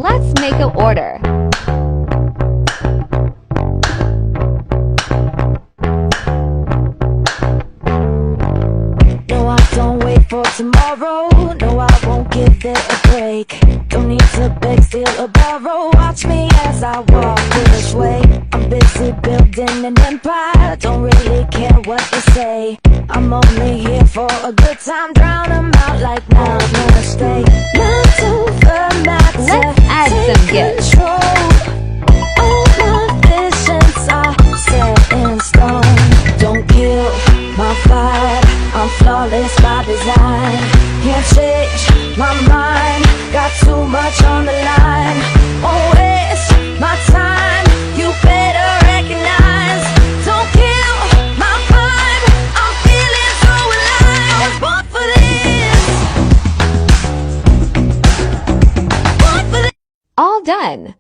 Let's make an order. No, I don't wait for tomorrow. No, I won't give it a break. Don't need to beg, steal, or borrow. Watch me as I walk this way. I'm busy building an empire. Don't really care what they say. I'm only here for a good time. Drown 'em out like now, no mistake. Not over matter. Let's add some gifts. Control. All my visions are set in stone. Don't kill my vibe. I'm flawless by design. Can't change my mind. Got too much on the line. Won't waste my time. You better recognize. Don't kill my vibe. I'm feeling so alive. I was born for this. Born for this. All done.